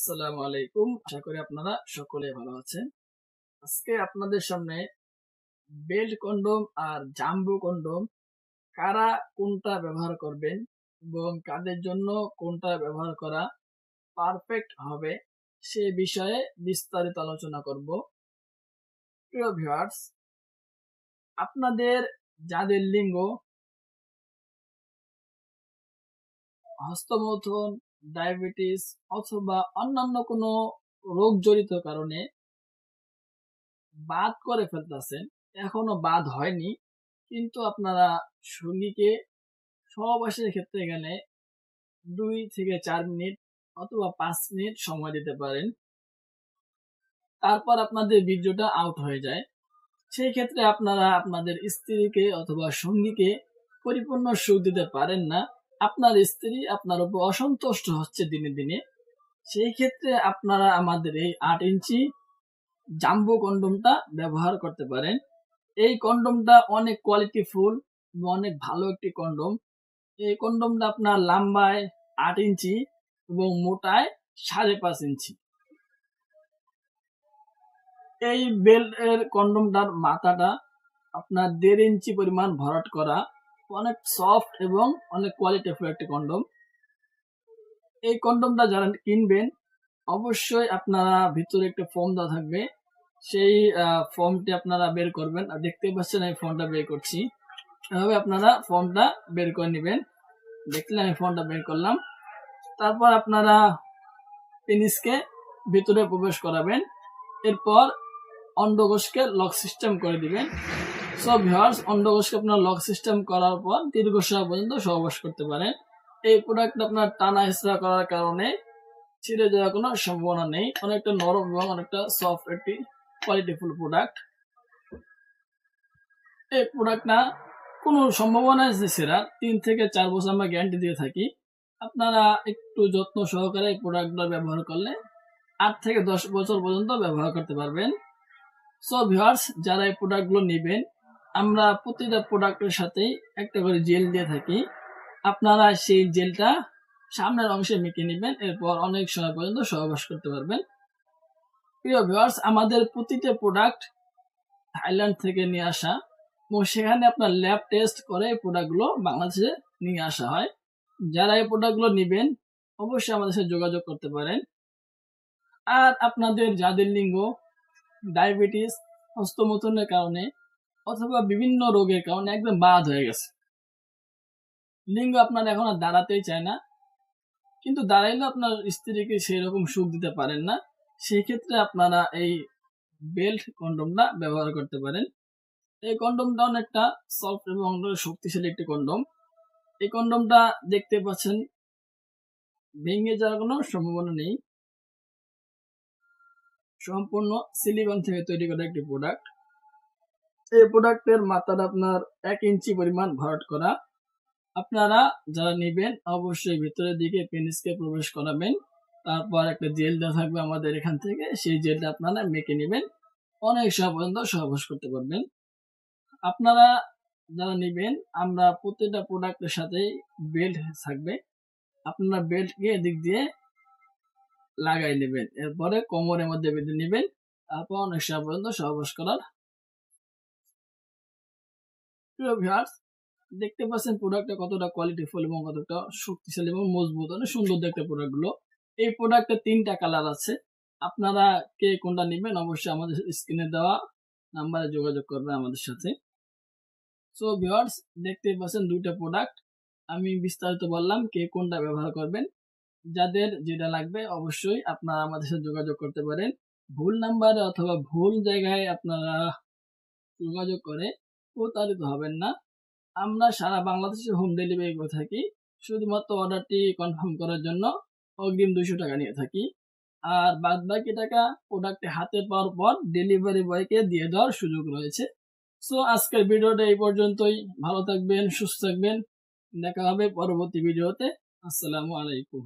আসসালামু আলাইকুম। আশা করি আপনারা সকলে ভালো আছেন। আজকে আপনাদের সামনে বেল্ট কন্ডম আর জাম্বো কন্ডম কারা কোনটা ব্যবহার করবেন এবং কাদের জন্য কোনটা ব্যবহার করা পারফেক্ট হবে সে বিষয়ে বিস্তারিত আলোচনা করব। প্রিয় ভিউয়ার্স, আপনাদের যাদের লিঙ্গ হস্তমৈথুন, ডায়াবেটিস অথবা অন্যান্য কোনো রোগ জড়িত কারণে বাদ করে ফেলতেছেন, এখনো বাদ হয়নি, কিন্তু আপনারা সঙ্গীকে সহবাসের ক্ষেত্রে গেলে 2 থেকে 4 মিনিট অথবা 5 মিনিট সময় দিতে পারেন, তারপর আপনাদের বীর্যটা আউট হয়ে যায়। সেই ক্ষেত্রে আপনারা আপনাদের স্ত্রীকে অথবা সঙ্গীকে পরিপূর্ণ সুখ দিতে পারেন না, আপনার স্ত্রী আপনার উপর অসন্তুষ্ট হচ্ছে দিনে দিনে। সেই ক্ষেত্রে আপনারা আমাদের এই 8 ইঞ্চি জাম্বো কন্ডমটা ব্যবহার করতে পারেন। এই কন্ডমটা অনেক কোয়ালিটিফুল এবং অনেক ভালো একটি কন্ডম। এই কন্ডমটা আপনার লম্বায় 8 ইঞ্চি এবং মোটায় 5.5 ইঞ্চি। এই বেল্ট এর কন্ডমটার মাথাটা আপনার 1.5 ইঞ্চি পরিমাণ ভরাট করা, অনেক সফট এবং অনেক কোয়ালিটিফুল একটি কন্ডম। এই কন্ডমটা যারা কিনবেন অবশ্যই আপনারা ভিতরে একটা ফর্ম দেওয়া থাকবে, সেই ফর্মটি আপনারা বের করবেন। আর দেখতে পাচ্ছেন আমি ফর্মটা বের করছি, এভাবে আপনারা ফর্মটা বের করে নেবেন। দেখলে আমি ফর্মটা বের করলাম। তারপর আপনারা পেনিসকে ভিতরে প্রবেশ করাবেন, এরপর অন্ডকোষকে লক সিস্টেম করে দিবেন। সো ভিউয়ার্স, অন্ডকোষকে আপনার লক সিস্টেম করার পর দীর্ঘ সময় পর্যন্ত সহবাস করতে পারেন। এই প্রোডাক্ট আপনার টানা হেঁচড়া করার কারণে ছিঁড়ে যাওয়ার কোনো সম্ভাবনা নেই। অনেকটা নরম এবং অনেকটা সফট একটি কোয়ালিটিফুল প্রোডাক্ট। এই প্রোডাক্টটা কোনো সম্ভাবনা আছে সেরা 3 থেকে 4 বছর আমরা গ্যারান্টি দিয়ে থাকি। আপনারা একটু যত্ন সহকারে এই প্রোডাক্টটা ব্যবহার করলে 8 থেকে 10 বছর পর্যন্ত ব্যবহার করতে পারবেন। সো ভিউয়ার্স, যারা এই প্রোডাক্টগুলো নেবেন, আমরা প্রতিটা প্রোডাক্টের সাথেই একটা করে জেল দিয়ে থাকি। আপনারা সেই জেলটা সামনের অংশে মেখে নেবেন, এরপর অনেক সময় পর্যন্ত সহবাস করতে পারবেন। প্রিয় ভিউয়ার্স, আমাদের প্রতিটা প্রোডাক্ট থাইল্যান্ড থেকে নিয়ে আসা এবং সেখানে আপনার ল্যাব টেস্ট করে এই প্রোডাক্টগুলো বাংলাদেশে নিয়ে আসা হয়। যারা এই প্রোডাক্টগুলো নেবেন অবশ্যই আমাদের সাথে যোগাযোগ করতে পারেন। আর আপনাদের যাদের লিঙ্গ ডায়াবেটিস, হস্তমৈথুনের কারণে অথবা বিভিন্ন রোগের কারণে একদম বাদ হয়ে গেছে, লিঙ্গ আপনার এখন আর দাঁড়াতেই চায় না, কিন্তু দাঁড়াইলেও আপনার স্ত্রীকে সেই রকম সুখ দিতে পারেন না, সেই ক্ষেত্রে আপনারা এই বেল্ট কন্ডমটা ব্যবহার করতে পারেন। এই কন্ডমটা অনেকটা সফট এবং শক্তিশালী একটি কন্ডম। এই কন্ডমটা দেখতে পাচ্ছেন ভেঙে যাওয়ার কোনো সম্ভাবনা নেই, সম্পূর্ণ সিলিকন থেকে তৈরি করা একটি প্রোডাক্ট। এই প্রোডাক্টের মাথাটা আপনার 1 ইঞ্চি পরিমাণ ভরাট করা। আপনারা যারা নেবেন অবশ্যই ভিতরের দিকে পেনিসকে প্রবেশ করাবেন, তারপর একটা জেল দেওয়া থাকবে আমাদের এখান থেকে, সেই জেলটা আপনারা মেখে নেবেন, অনেক সময় পর্যন্ত সহবাস করতে পারবেন। আপনারা যারা নেবেন, আমরা প্রত্যেকটা প্রোডাক্টের সাথেই বেল্ট থাকবে, আপনারা বেল্টকে এদিক দিয়ে লাগাই নেবেন, এরপরে কোমরের মধ্যে বেঁধে নেবেন, তারপর অনেক সময় পর্যন্ত সহবাস করার। প্রিয় ভিউয়ার্স, দেখতে পাচ্ছেন প্রোডাক্টটা কতটা কোয়ালিটিফুল এবং কতটা শক্তিশালী এবং মজবুত, অনেক সুন্দর দেখতে প্রোডাক্টগুলো। এই প্রোডাক্টে 3টা কালার আছে। আপনারা কে কোনটা নেবেন অবশ্যই আমাদের স্ক্রিনে দেওয়া নাম্বারে যোগাযোগ করবেন আমাদের সাথে। সো ভিউয়ার্স, দেখতে পাচ্ছেন 2টা প্রোডাক্ট, আমি বিস্তারিত বললাম, কে কোনটা ব্যবহার করবেন। যাদের যেটা লাগবে অবশ্যই আপনারা আমাদের সাথে যোগাযোগ করতে পারেন। ভুল নাম্বারে অথবা ভুল জায়গায় আপনারা যোগাযোগ করে প্রতারিত হবেন না। আমরা সারা বাংলাদেশে হোম ডেলিভারি করে থাকি, শুধুমাত্র অর্ডারটি কনফার্ম করার জন্য অগ্রিম 200 টাকা নিয়ে থাকি, আর বাদ বাকি টাকা প্রোডাক্টে হাতে পাওয়ার পর ডেলিভারি বয়কে দিয়ে দেওয়ার সুযোগ রয়েছে। সো আজকের ভিডিওটা এই পর্যন্তই। ভালো থাকবেন, সুস্থ থাকবেন, দেখা হবে পরবর্তী ভিডিওতে। আসসালামু আলাইকুম।